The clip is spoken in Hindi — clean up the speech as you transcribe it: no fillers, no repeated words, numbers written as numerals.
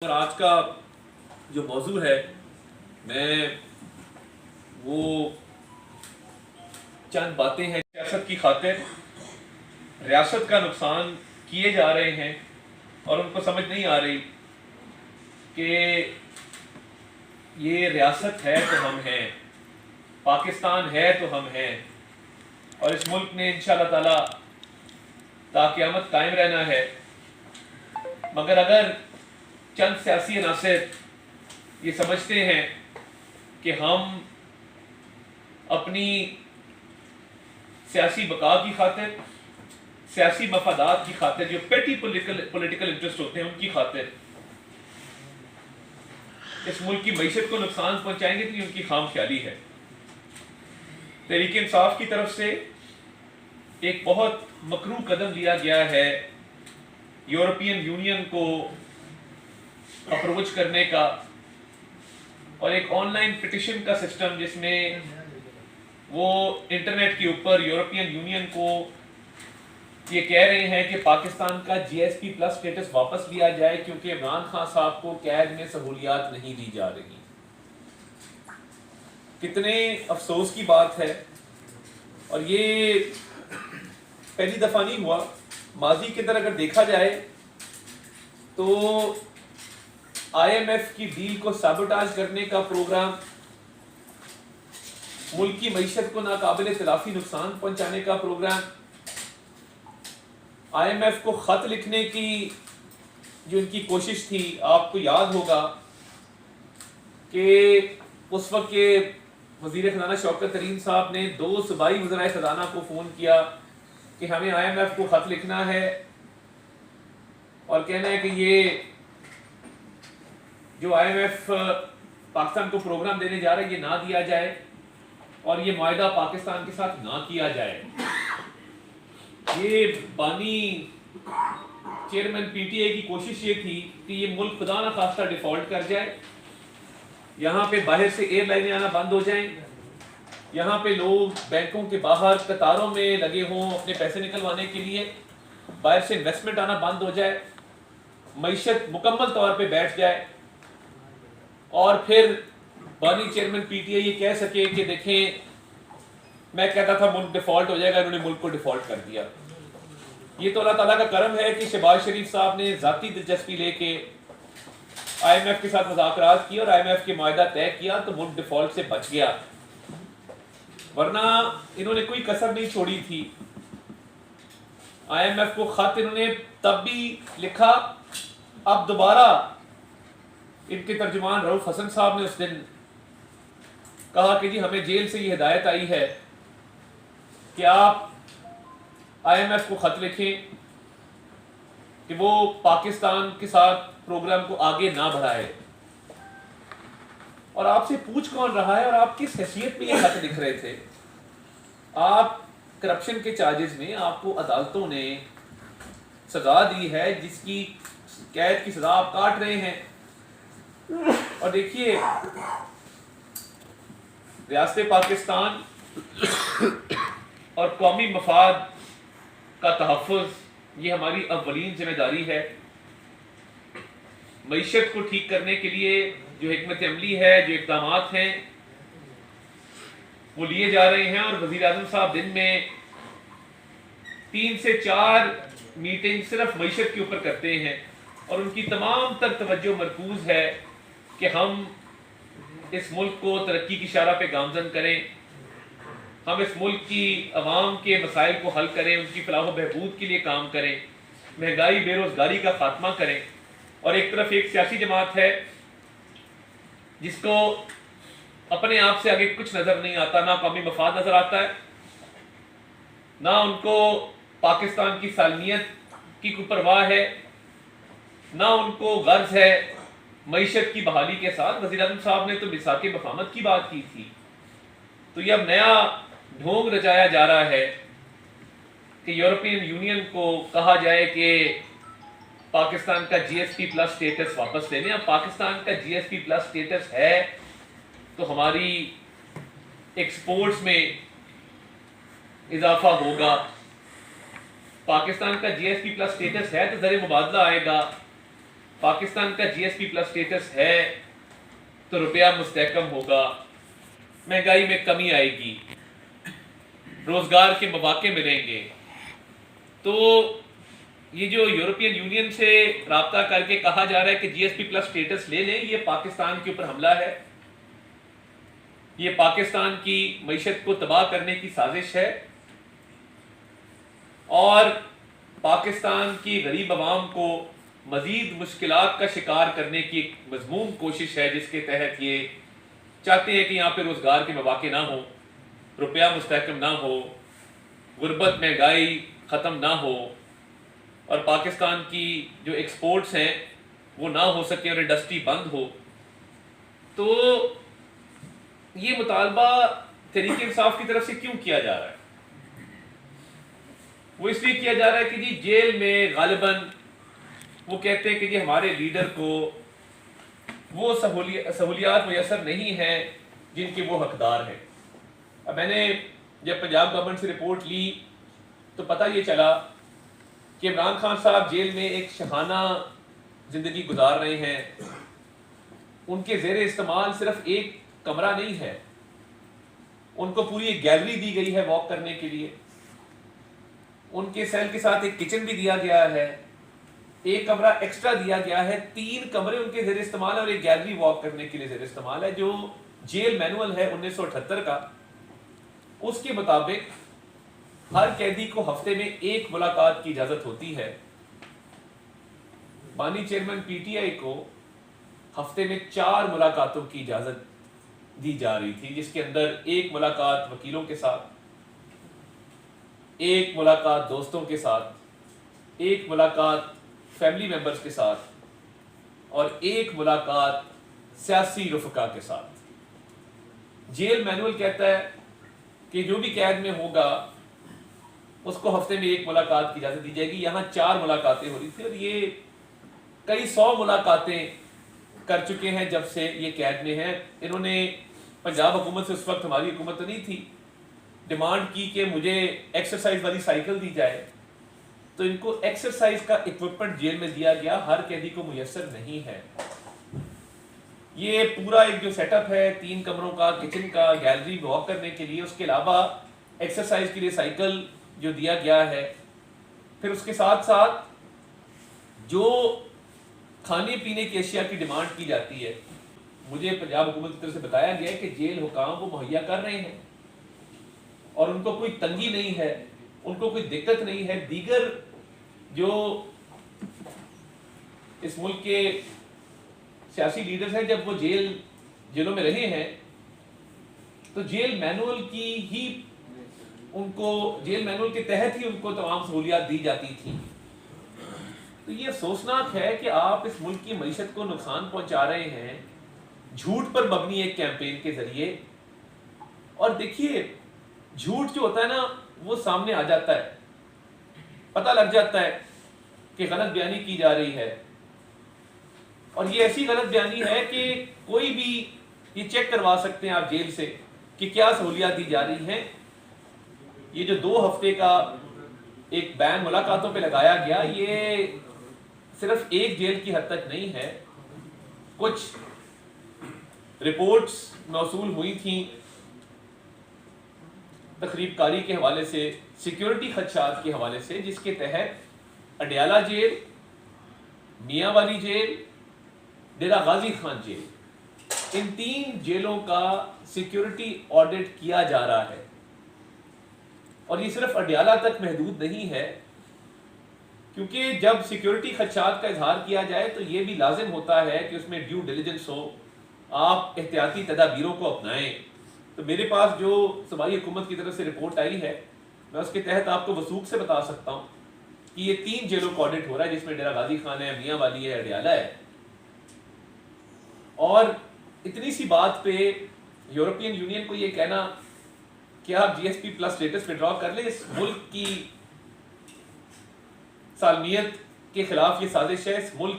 और आज का जो मौजू है मैं वो चंद बातें हैं। रियासत की खातिर रियासत का नुकसान किए जा रहे हैं और उनको समझ नहीं आ रही कि ये रियासत है तो हम हैं, पाकिस्तान है तो हम हैं और इस मुल्क ने इंशाअल्लाह ताला ताक़यामत कायम रहना है। मगर अगर चंद सियासी अनासर ये समझते हैं कि हम अपनी सियासी बका की खातिर, सियासी मफादात की खातिर, जो पेटी पॉलिटिकल इंटरेस्ट होते हैं उनकी खातिर इस मुल्क की मईशत को नुकसान पहुंचाएंगे, तो ये उनकी खाम ख्याली है। तहरीक इंसाफ की तरफ से एक बहुत मकरू कदम लिया गया है यूरोपियन यूनियन को अप्रोच करने का और एक ऑनलाइन पिटिशन का सिस्टम, जिसमें वो इंटरनेट के ऊपर यूरोपियन यूनियन को ये कह रहे हैं कि पाकिस्तान का जीएसपी प्लस स्टेटस वापस लिया जाए क्योंकि इमरान खान साहब को कैद में सहूलियात नहीं दी जा रही। कितने अफसोस की बात है। और ये पहली दफा नहीं हुआ, माजी के अंदर अगर देखा जाए तो आईएमएफ की डील को साबोटाज करने का प्रोग्राम, मुल्क की मईशत को नाकाबिले तलाफी नुकसान पहुंचाने का प्रोग्राम, आईएमएफ को खत लिखने की जो इनकी कोशिश थी, आपको याद होगा कि उस वक्त के वजीर खजाना शौकत तरीन साहब ने 2 सूबाई वज़राए खजाना को फ़ोन किया कि हमें आईएमएफ को खत लिखना है और कहना है कि ये जो आईएमएफ पाकिस्तान को प्रोग्राम देने जा रहा है ये ना दिया जाए और ये मुआहदा पाकिस्तान के साथ ना किया जाए। ये बानी चेयरमैन पीटीआई की कोशिश ये थी कि ये मुल्क खुदा ना खास्ता डिफॉल्ट कर जाए, यहाँ पे बाहर से एयरलाइनें आना बंद हो जाएं, यहाँ पे लोग बैंकों के बाहर कतारों में लगे हों अपने पैसे निकलवाने के लिए, बाहर से इन्वेस्टमेंट आना बंद हो जाए, मईशत मुकम्मल तौर पे बैठ जाए और फिर बानी चेयरमैन पीटीआई ये कह सके कि देखें मैं कहता था मुल्क डिफॉल्ट हो जाएगा, इन्होंने मुल्क को डिफॉल्ट कर दिया। ये तो अल्लाह ताला का करम है कि शहबाज शरीफ साहब ने जाती दिलचस्पी लेके आईएमएफ के साथ मुज़ाकरात किए और आईएमएफ के मुआहदा तय किया तो मुल्क डिफॉल्ट से बच गया, वरना इन्होंने कोई कसर नहीं छोड़ी थी। आईएमएफ को खत इन्होंने तब भी लिखा, अब दोबारा इनके तर्जुमान रऊफ हसन साहब ने उस दिन कहा कि जी हमें जेल से ये हिदायत आई है कि आप आईएमएफ को खत लिखें कि वो पाकिस्तान के साथ प्रोग्राम को आगे ना बढ़ाए। और आपसे पूछ कौन रहा है और आप किस हैसियत में ये खत लिख रहे थे? आप करप्शन के चार्जेस में आपको अदालतों ने सजा दी है जिसकी कैद की सजा आप काट रहे हैं। और देखिए रियासत पाकिस्तान और कौमी मफाद का तहफ़्फ़ुज़ ये हमारी अव्वलीन जिम्मेदारी है। मईशत को ठीक करने के लिए जो हिकमत अमली है, जो इक़दामात हैं वो लिए जा रहे हैं और वज़ीर आज़म साहब दिन में 3 से 4 मीटिंग सिर्फ मईशत के ऊपर करते हैं और उनकी तमाम तर तवज्जो मरकूज़ है कि हम इस मुल्क को तरक्की की शारा पे गामजन करें, हम इस मुल्क की अवाम के मसाइल को हल करें, उनकी फलाह व बहबूद के लिए काम करें, महंगाई बेरोज़गारी का खात्मा करें। और एक तरफ एक सियासी जमात है जिसको अपने आप से आगे कुछ नज़र नहीं आता, ना कौमी मफाद नज़र आता है, ना उनको पाकिस्तान की सालमियत की कोई परवाह है, ना उनको गर्ज है मईशत की बहाली के साथ। वज़ीर आज़म साहब ने तो मिसाक़े बफामत की बात की थी, तो ये अब नया ढोंग रचाया जा रहा है कि यूरोपियन यूनियन को कहा जाए कि पाकिस्तान का जीएसपी प्लस स्टेटस वापस ले लें। अब पाकिस्तान का जीएसपी प्लस स्टेटस है तो हमारी एक्सपोर्ट्स में इजाफा होगा, पाकिस्तान का जीएसपी प्लस स्टेटस है तो ज़र मुबादला आएगा, पाकिस्तान का जीएसपी प्लस स्टेटस है तो रुपया मुस्तहकम होगा, महंगाई में कमी आएगी, रोजगार के मौके मिलेंगे। तो ये जो यूरोपियन यूनियन से राब्ता करके कहा जा रहा है कि जीएसपी प्लस स्टेटस ले लें, ये पाकिस्तान के ऊपर हमला है, ये पाकिस्तान की मईशत को तबाह करने की साजिश है और पाकिस्तान की गरीब आवाम को मजीद मुश्किलात का शिकार करने की एक मजमूम कोशिश है, जिसके तहत ये चाहते हैं कि यहाँ पे रोजगार के मौके ना हो, रुपया मुस्तहकम ना हो, गुर्बत महंगाई ख़त्म ना हो और पाकिस्तान की जो एक्सपोर्ट्स हैं वो ना हो सके और इंडस्ट्री बंद हो। तो ये मुतालबा तहरीक इंसाफ की तरफ से क्यों किया जा रहा है? वो इसलिए किया जा रहा है कि जी जेल में गालिबन वो कहते हैं कि जी हमारे लीडर को वो सहूलियात मुयसर नहीं है जिनके वो हकदार हैं। अब मैंने जब पंजाब गवर्नमेंट से रिपोर्ट ली तो पता ये चला कि इमरान खान साहब जेल में एक शहाना ज़िंदगी गुजार रहे हैं। उनके ज़ेर इस्तेमाल सिर्फ एक कमरा नहीं है, उनको पूरी एक गैलरी दी गई है वॉक करने के लिए। उनके सेल के साथ एक किचन भी दिया गया है, एक कमरा एक्स्ट्रा दिया गया है, 3 कमरे उनके ज़ेर इस्तेमाल है और एक गैलरी वॉक करने के लिए ज़ेर इस्तेमाल है। जो जेल मैनुअल है 1978 का, उसके मुताबिक हर कैदी को हफ्ते में 1 मुलाकात की इजाजत होती है। बानी चेयरमैन पीटीआई को हफ्ते में 4 मुलाकातों की इजाजत दी जा रही थी, जिसके अंदर 1 मुलाकात वकीलों के साथ, 1 मुलाकात दोस्तों के साथ, 1 मुलाकात फैमिली मेंबर्स के साथ और 1 मुलाकात सियासी रुफका के साथ। जेल मैनुअल कहता है कि जो भी कैद में होगा उसको हफ्ते में 1 मुलाकात की इजाजत दी जाएगी। यहाँ 4 मुलाकातें हो रही थी और ये कई 100 मुलाकातें कर चुके हैं जब से ये कैद में हैं। इन्होंने पंजाब हुकूमत से, उस वक्त हमारी हुकूमत तो नहीं थी, डिमांड की कि मुझे एक्सरसाइज वाली साइकिल दी जाए, तो इनको एक्सरसाइज का इक्विपमेंट जेल में दिया गया, हर कैदी को मुयस्सर नहीं है। ये पूरा एक जो सेटअप है 3 कमरों का, किचन का, गैलरी वॉक करने के लिए, उसके अलावा एक्सरसाइज के लिए साइकिल जो दिया गया है, फिर उसके साथ साथ जो खाने पीने की अशिया की डिमांड की जाती है, मुझे पंजाब हुकूमत की तरफ से बताया गया है कि जेल हुकाम वो मुहैया कर रहे हैं और उनको कोई तंगी नहीं है, उनको कोई दिक्कत नहीं है। दीगर जो इस मुल्क के सियासी लीडर्स हैं, जब वो जेलों में रहे हैं तो जेल मैनुअल के तहत ही उनको तमाम सहूलियात दी जाती थी। तो ये अफसोसनाक है कि आप इस मुल्क की मईशत को नुकसान पहुंचा रहे हैं झूठ पर मबनी एक कैंपेन के जरिए। और देखिए, झूठ जो होता है ना, वो सामने आ जाता है, पता लग जाता है कि गलत बयानी की जा रही है और ये ऐसी गलत बयानी है कि कोई भी ये चेक करवा सकते हैं आप जेल से कि क्या सहूलियात दी जा रही हैं। ये जो 2 हफ्ते का एक बैन मुलाकातों पे लगाया गया, ये सिर्फ एक जेल की हद तक नहीं है। कुछ रिपोर्ट्स मौसूल हुई थी तकरीबकारी के हवाले से, सिक्योरिटी खदशात के हवाले से, जिसके तहत अडयाला जेल, मियाँ वाली जेल, डेरा गाजी खान जेल, इन 3 जेलों का सिक्योरिटी ऑडिट किया जा रहा है। और ये सिर्फ अडयाला तक महदूद नहीं है, क्योंकि जब सिक्योरिटी खदशात का इजहार किया जाए तो ये भी लाजिम होता है कि उसमें ड्यू डिलिजेंस हो, आप एहतियाती तदाबीरों को अपनाएं। तो मेरे पास जो सूबाई हुकूमत की तरफ से रिपोर्ट आई है, मैं उसके तहत आपको वसूख से बता सकता हूँ कि ये 3 जेलों का ऑडिट हो रहा है, जिसमें डेरा गाजी खान है, मियाँ वाली है, अडयाला है। और इतनी सी बात पे यूरोपियन यूनियन को ये कहना कि आप जीएसपी प्लस स्टेटस विड्रॉ कर ले, इस मुल्क की सालमियत के खिलाफ ये साजिश है। इस मुल्क